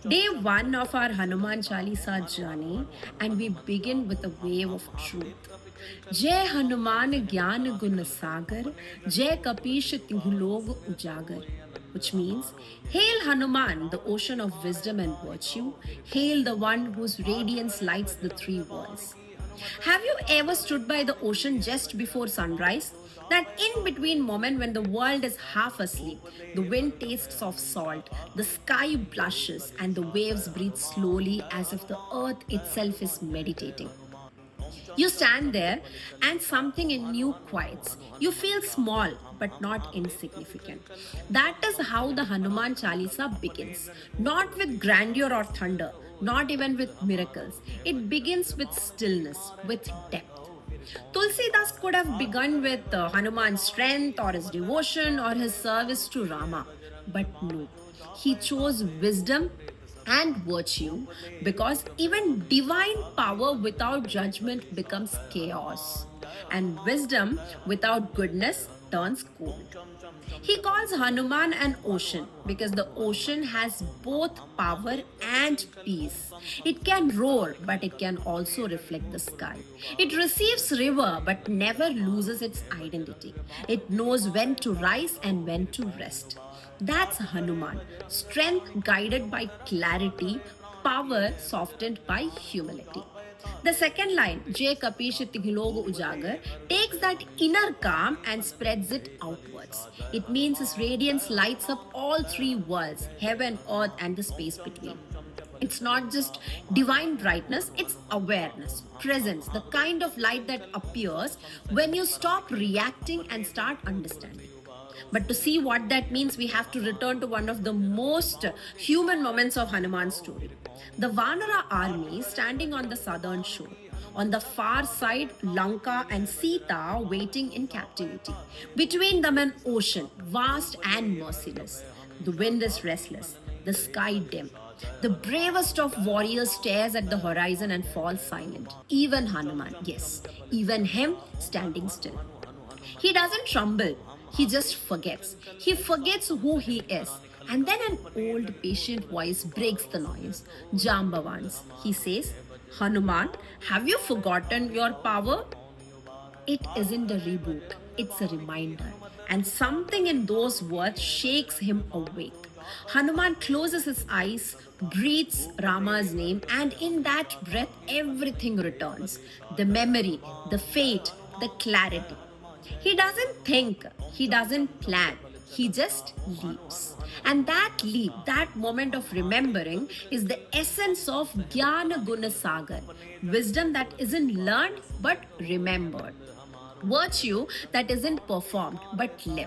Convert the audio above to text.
Day one of our Hanuman Chalisa journey, and we begin with a wave of truth. Jai Hanuman Gyan Gun Sagar, Jai Kapish Tinglog Ujagar, which means, Hail Hanuman, the ocean of wisdom and virtue, hail the one whose radiance lights the three worlds. Have you ever stood by the ocean just before sunrise? That in between moment when the world is half asleep, the wind tastes of salt, the sky blushes, and the waves breathe slowly as if the earth itself is meditating. You stand there and something in you quiets. You feel small but not insignificant. That is how the Hanuman Chalisa begins. Not with grandeur or thunder, not even with miracles. It begins with stillness, with depth. Tulsidas could have begun with Hanuman's strength or his devotion or his service to Rama. But no, he chose wisdom and virtue because even divine power without judgment becomes chaos, and wisdom without goodness turns cold. He calls Hanuman an ocean because the ocean has both power and peace. It can roar, but it can also reflect the sky. It receives river, but never loses its identity. It knows when to rise and when to rest. That's Hanuman, strength guided by clarity, power softened by humility. The second line, Jai Kapish Tiglogo Ujagar, takes that inner calm and spreads it outwards. It means his radiance lights up all three worlds, heaven, earth, and the space between. It's not just divine brightness, it's awareness, presence, the kind of light that appears when you stop reacting and start understanding. But to see what that means, we have to return to one of the most human moments of Hanuman's story. The Vanara army standing on the southern shore. On the far side, Lanka and Sita waiting in captivity. Between them, an ocean, vast and merciless. The wind is restless, the sky dim. The bravest of warriors stares at the horizon and falls silent. Even Hanuman, yes, even him standing still. He doesn't tremble, he just forgets. He forgets who he is. And then an old patient voice breaks the noise. Jambavans, he says, Hanuman, have you forgotten your power? It isn't a reboot, it's a reminder. And something in those words shakes him awake. Hanuman closes his eyes, breathes Rama's name, and in that breath, everything returns the memory, the fate, the clarity. He doesn't think, he doesn't plan, he just leaps. And that leap, that moment of remembering, is the essence of Jnana Guna Sagar, wisdom that isn't learned but remembered, virtue that isn't performed but lived.